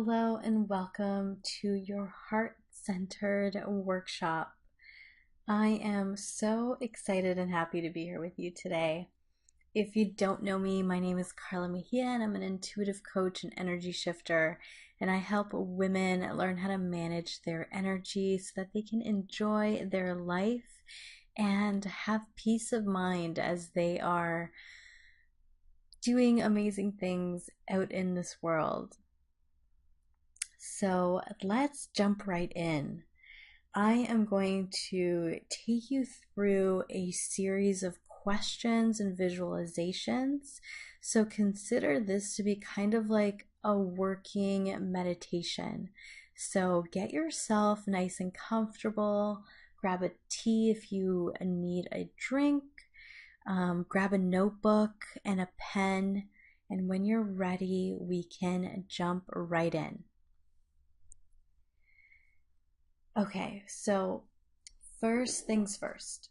Hello and welcome to your heart-centered workshop. I am so excited and happy to be here with you today. If you don't know me, my name is Carla Mejia and I'm an intuitive coach and energy shifter, and I help women learn how to manage their energy so that they can enjoy their life and have peace of mind as they are doing amazing things out in this world. So let's jump right in. I am going to take you through a series of questions and visualizations. So consider this to be kind of like a working meditation. So get yourself nice and comfortable, grab a tea if you need a drink, grab a notebook and a pen, and when you're ready, we can jump right in. Okay, so first things first,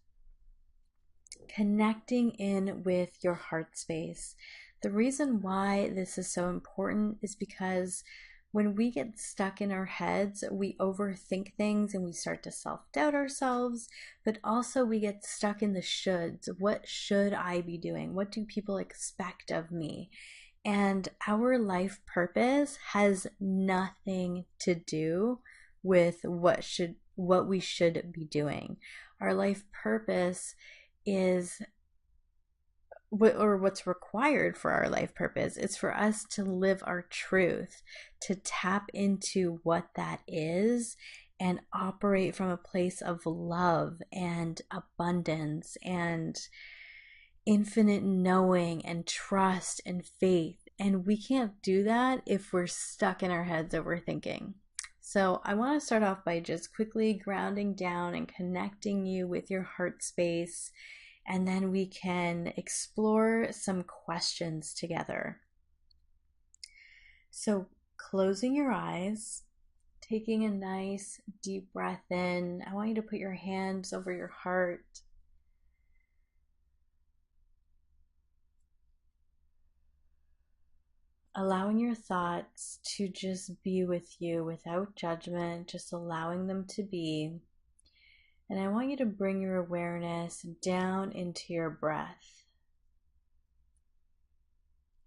connecting in with your heart space. The reason why this is so important is because when we get stuck in our heads, we overthink things and we start to self-doubt ourselves, but also we get stuck in the shoulds. What should I be doing? What do people expect of me? And our life purpose has nothing to do with what we should be doing. Our life purpose is what's required for our life purpose. It's for us to live our truth, to tap into what that is and operate from a place of love and abundance and infinite knowing and trust and faith. And we can't do that if we're stuck in our heads overthinking. So I want to start off by just quickly grounding down and connecting you with your heart space, and then we can explore some questions together. So closing your eyes, taking a nice deep breath in. I want you to put your hands over your heart. Allowing your thoughts to just be with you without judgment, just allowing them to be. And I want you to bring your awareness down into your breath.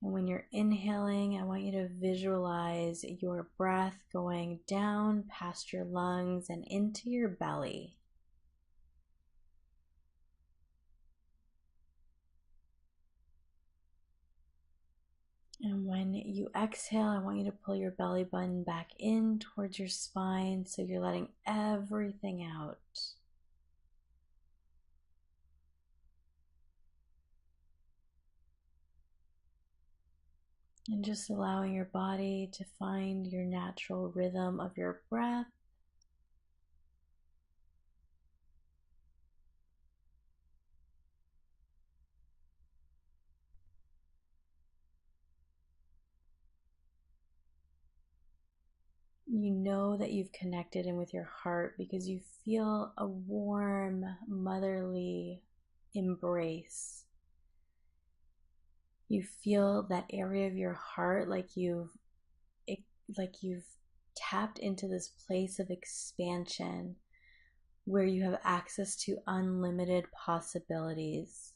And when you're inhaling, I want you to visualize your breath going down past your lungs and into your belly. And when you exhale, I want you to pull your belly button back in towards your spine so you're letting everything out. And just allowing your body to find your natural rhythm of your breath. You know that you've connected in with your heart because you feel a warm, motherly embrace. You feel that area of your heart like you've tapped into this place of expansion where you have access to unlimited possibilities.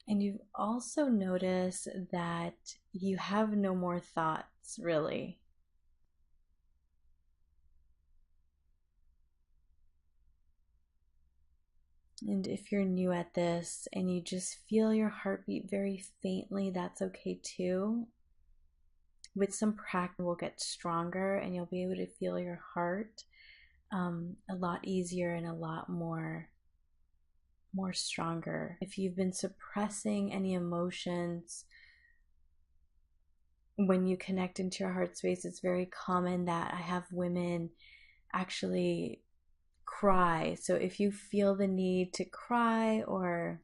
And you've also noticed that you have no more thoughts, really. And if you're new at this and you just feel your heartbeat very faintly, that's okay too. With some practice, we'll get stronger and you'll be able to feel your heart a lot easier and a lot more stronger. If you've been suppressing any emotions, when you connect into your heart space, it's very common that I have women actually cry. So if you feel the need to cry or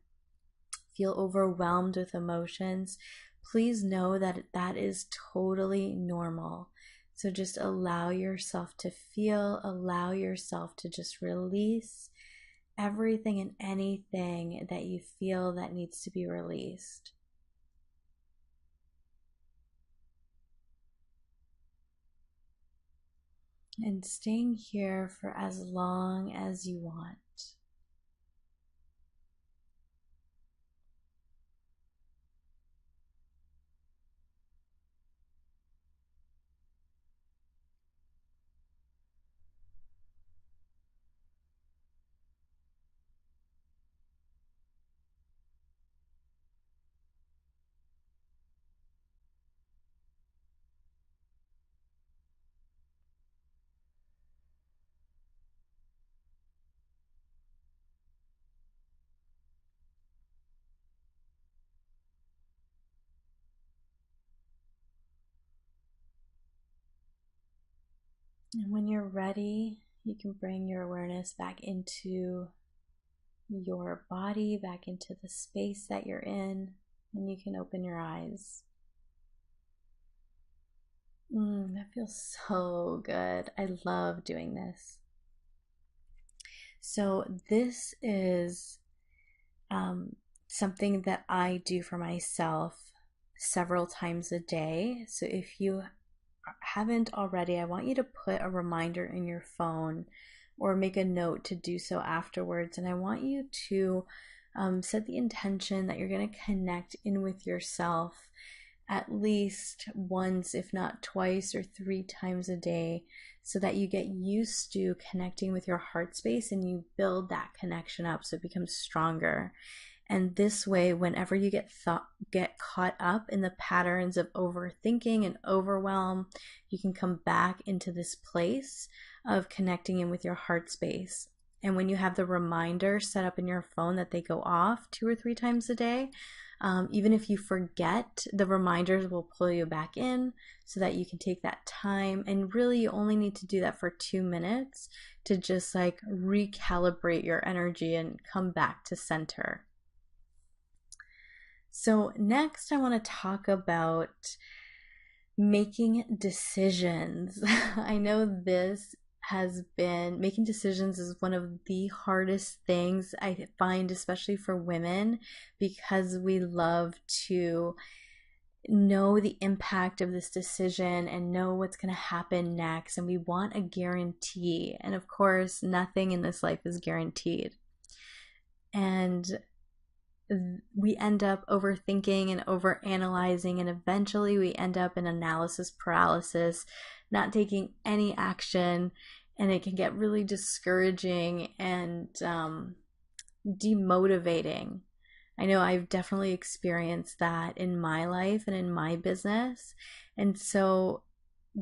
feel overwhelmed with emotions, please know that that is totally normal. So just allow yourself to feel, allow yourself to just release everything and anything that you feel that needs to be released. and staying here for as long as you want. And when you're ready, you can bring your awareness back into your body, back into the space that you're in, and you can open your eyes. That feels so good. I love doing this. So, this is um, something that I do for myself several times a day. So, if you haven't already, I want you to put a reminder in your phone or make a note to do so afterwards. And I want you to set the intention that you're going to connect in with yourself at least once, if not twice or 3 times a day, so that you get used to connecting with your heart space and you build that connection up so it becomes stronger. And this way, whenever you get caught up in the patterns of overthinking and overwhelm, you can come back into this place of connecting in with your heart space. And when you have the reminder set up in your phone that they go off 2 or 3 times a day, even if you forget, the reminders will pull you back in so that you can take that time. And really, you only need to do that for 2 minutes to just like recalibrate your energy and come back to center. So, next, I want to talk about making decisions. I know this has been making decisions is one of the hardest things I find, especially for women, because we love to know the impact of this decision and know what's going to happen next. And we want a guarantee. And of course, nothing in this life is guaranteed. And we end up overthinking and overanalyzing, and eventually we end up in analysis paralysis, not taking any action, and it can get really discouraging and demotivating. I know I've definitely experienced that in my life and in my business. And so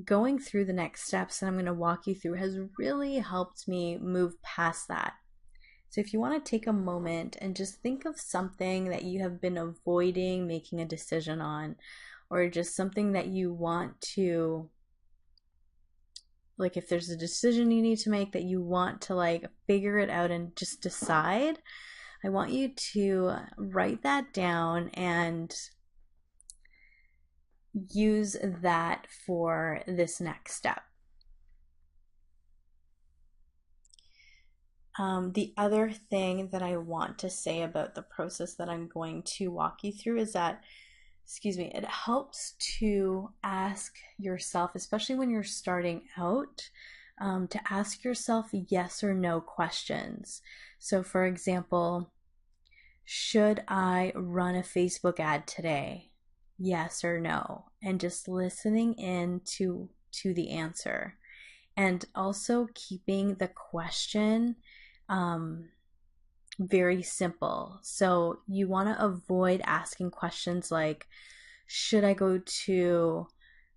going through the next steps that I'm going to walk you through has really helped me move past that. So if you want to take a moment and just think of something that you have been avoiding making a decision on, or just something that you want to, like if there's a decision you need to make that you want to like figure it out and just decide, I want you to write that down and use that for this next step. The other thing that I want to say about the process that I'm going to walk you through is that, it helps to ask yourself, especially when you're starting out, to ask yourself yes or no questions. So, for example, should I run a Facebook ad today? Yes or no? And just listening in to the answer. And also keeping the question very simple. So you want to avoid asking questions like, should I go to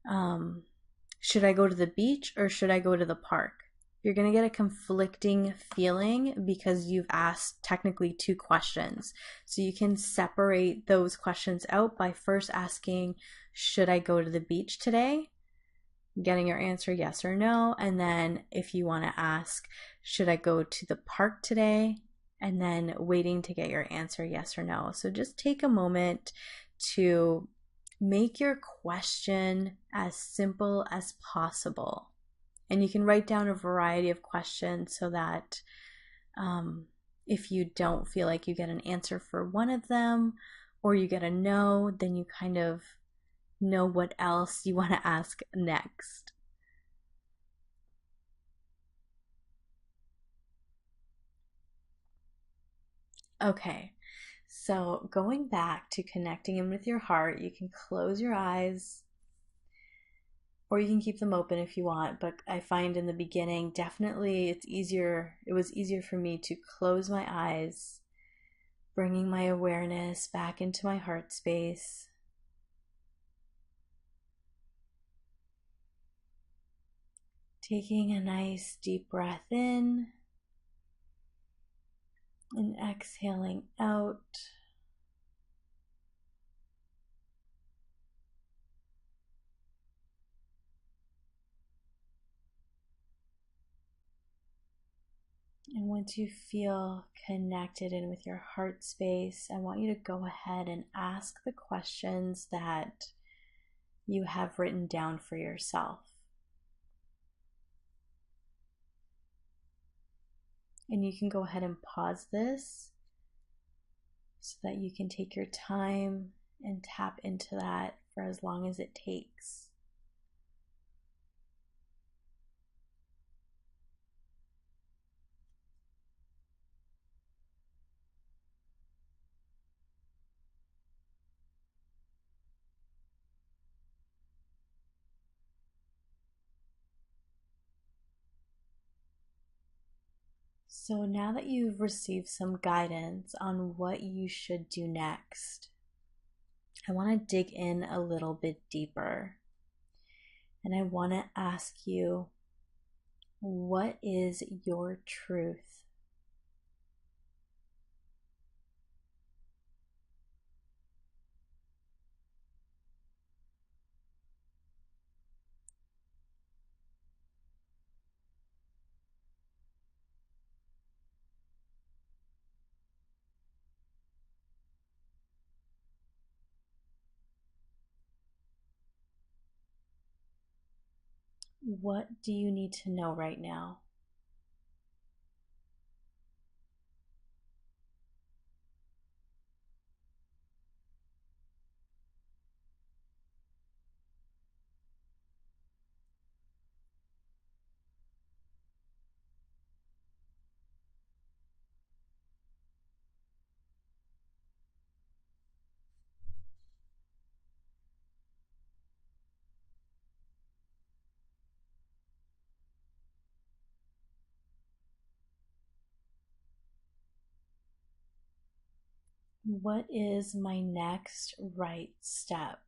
the beach or should I go to the park? You're going to get a conflicting feeling because you've asked technically 2 questions. So you can separate those questions out by first asking, should I go to the beach today? Getting your answer yes or no. And then if you want to ask, should I go to the park today? And then waiting to get your answer yes or no. So just take a moment to make your question as simple as possible. And you can write down a variety of questions so that if you don't feel like you get an answer for one of them or you get a no, then you kind of know what else you want to ask next. Okay, so going back to connecting in with your heart, you can close your eyes or you can keep them open if you want. But I find in the beginning, definitely it was easier for me to close my eyes, bringing my awareness back into my heart space. Taking a nice deep breath in and exhaling out. And once you feel connected in with your heart space, I want you to go ahead and ask the questions that you have written down for yourself. And you can go ahead and pause this so that you can take your time and tap into that for as long as it takes. So now that you've received some guidance on what you should do next, I want to dig in a little bit deeper. And I want to ask you, what is your truth? What do you need to know right now? What is my next right step?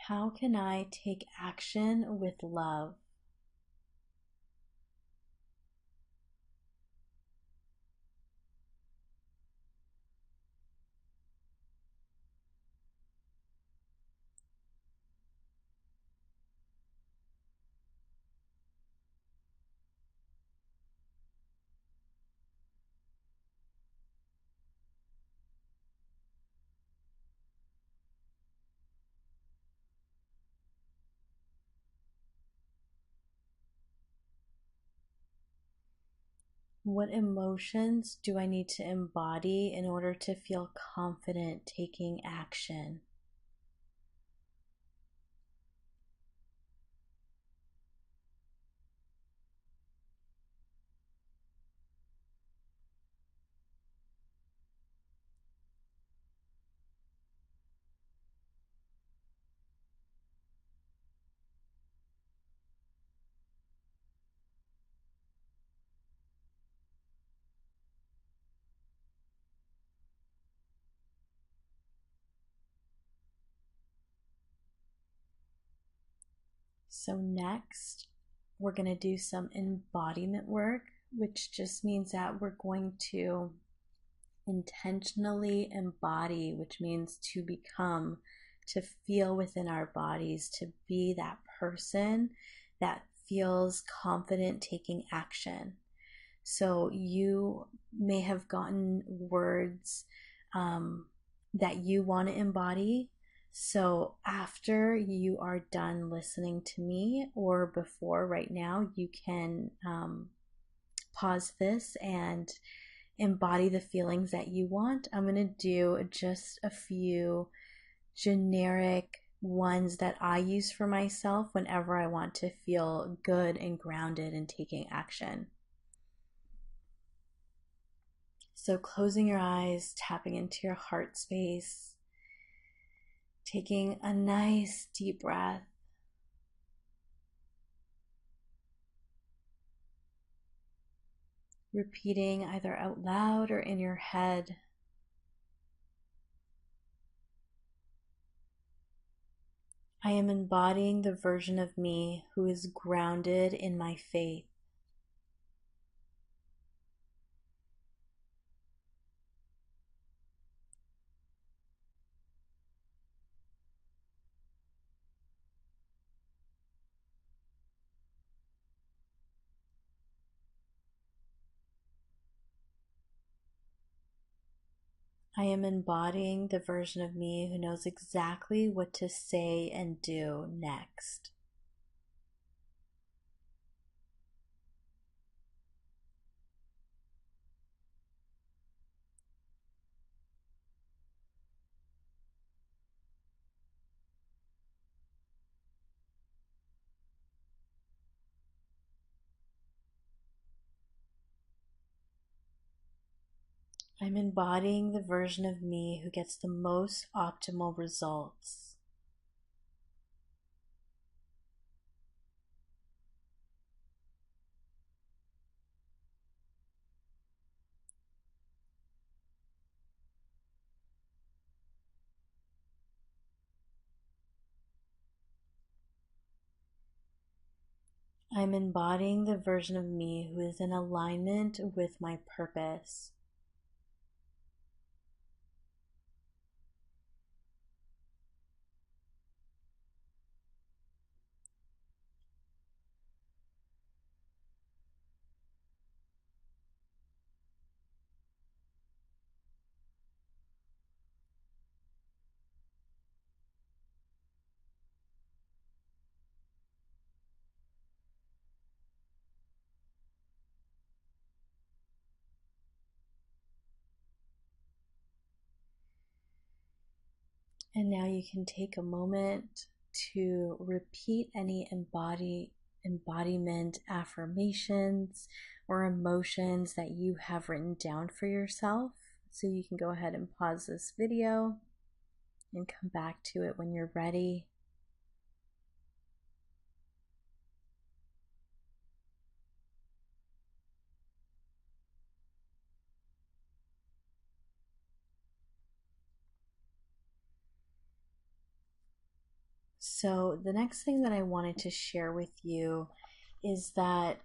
How can I take action with love? What emotions do I need to embody in order to feel confident taking action? So, next, we're going to do some embodiment work, which just means that we're going to intentionally embody, which means to become, to feel within our bodies, to be that person that feels confident taking action. So you may have gotten words um, that you want to embody. So after you are done listening to me, or before right now, you can pause this and embody the feelings that you want. I'm going to do just a few generic ones that I use for myself whenever I want to feel good and grounded and taking action. So, closing your eyes, tapping into your heart space, taking a nice deep breath, repeating either out loud or in your head. I am embodying the version of me who is grounded in my faith. I am embodying the version of me who knows exactly what to say and do next. I'm embodying the version of me who gets the most optimal results. I'm embodying the version of me who is in alignment with my purpose. And now you can take a moment to repeat any embodiment affirmations or emotions that you have written down for yourself. So you can go ahead and pause this video and come back to it when you're ready. So, the next thing that I wanted to share with you is that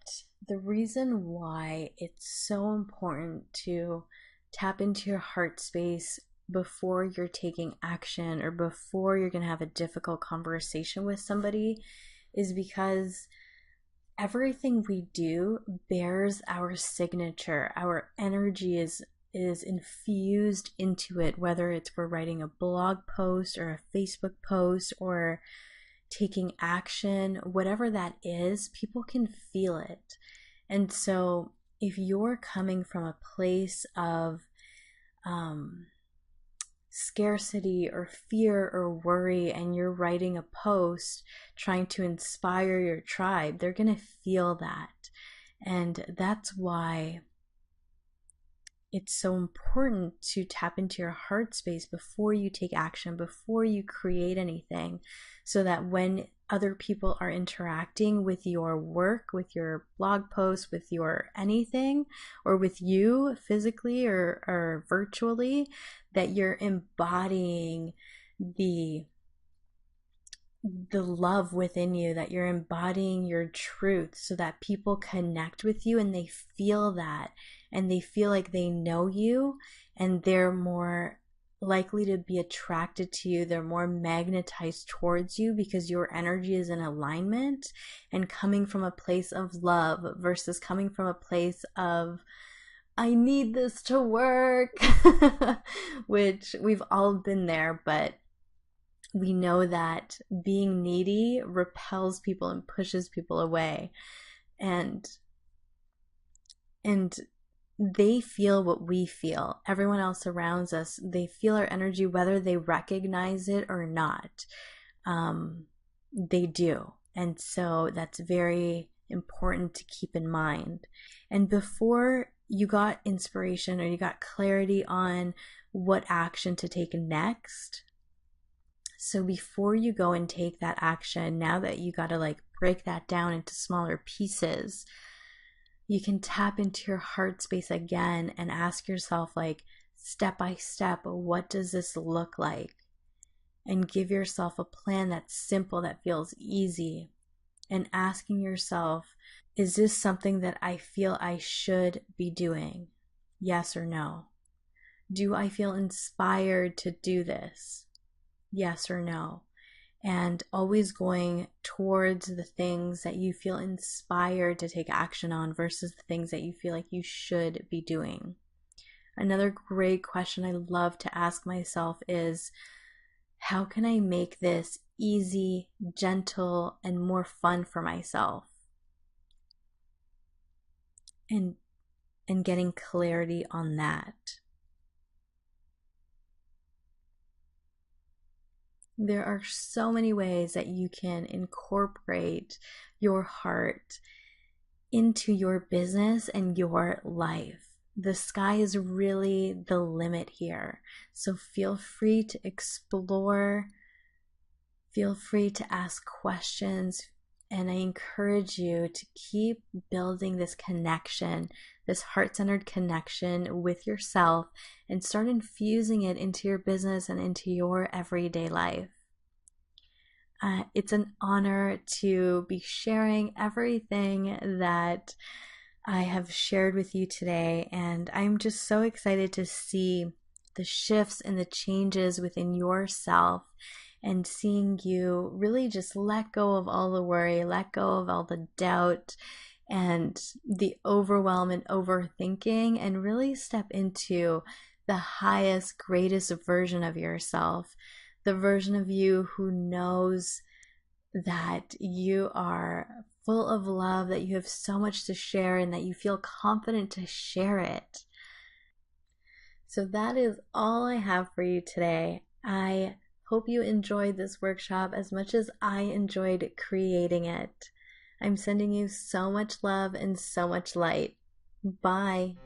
the reason why it's so important to tap into your heart space before you're taking action or before you're going to have a difficult conversation with somebody is because everything we do bears our signature. Our energy is infused into it, whether it's we're writing a blog post or a Facebook post or taking action, whatever that is, people can feel it. And so if you're coming from a place of scarcity or fear or worry and you're writing a post trying to inspire your tribe, they're going to feel that. And that's why it's so important to tap into your heart space before you take action, before you create anything, so that when other people are interacting with your work, with your blog post, with your anything, or with you physically or virtually, that you're embodying the love within you, that you're embodying your truth so that people connect with you and they feel that and they feel like they know you and they're more likely to be attracted to you. They're more magnetized towards you because your energy is in alignment and coming from a place of love versus coming from a place of, I need this to work, which we've all been there, but we know that being needy repels people and pushes people away. And and they feel what we feel. Everyone else around us, they feel our energy whether they recognize it or not. They do. And so that's very important to keep in mind. And before you got inspiration or you got clarity on what action to take next, so before you go and take that action, now that you got to like break that down into smaller pieces, you can tap into your heart space again and ask yourself, like, step by step, what does this look like? And give yourself a plan that's simple, that feels easy. And asking yourself, is this something that I feel I should be doing? Yes or no? Do I feel inspired to do this? Yes or no? And always going towards the things that you feel inspired to take action on versus the things that you feel like you should be doing. Another great question I love to ask myself is, how can I make this easy, gentle, and more fun for myself? And getting clarity on that. There are so many ways that you can incorporate your heart into your business and your life. The sky is really the limit here. So feel free to explore, feel free to ask questions, and I encourage you to keep building this connection, this heart-centered connection with yourself, and start infusing it into your business and into your everyday life. It's an honor to be sharing everything that I have shared with you today, and I'm just so excited to see the shifts and the changes within yourself, and seeing you really just let go of all the worry, let go of all the doubt and the overwhelm and overthinking, and really step into the highest, greatest version of yourself, the version of you who knows that you are full of love, that you have so much to share, and that you feel confident to share it. So that is all I have for you today. I hope you enjoyed this workshop as much as I enjoyed creating it. I'm sending you so much love and so much light. Bye.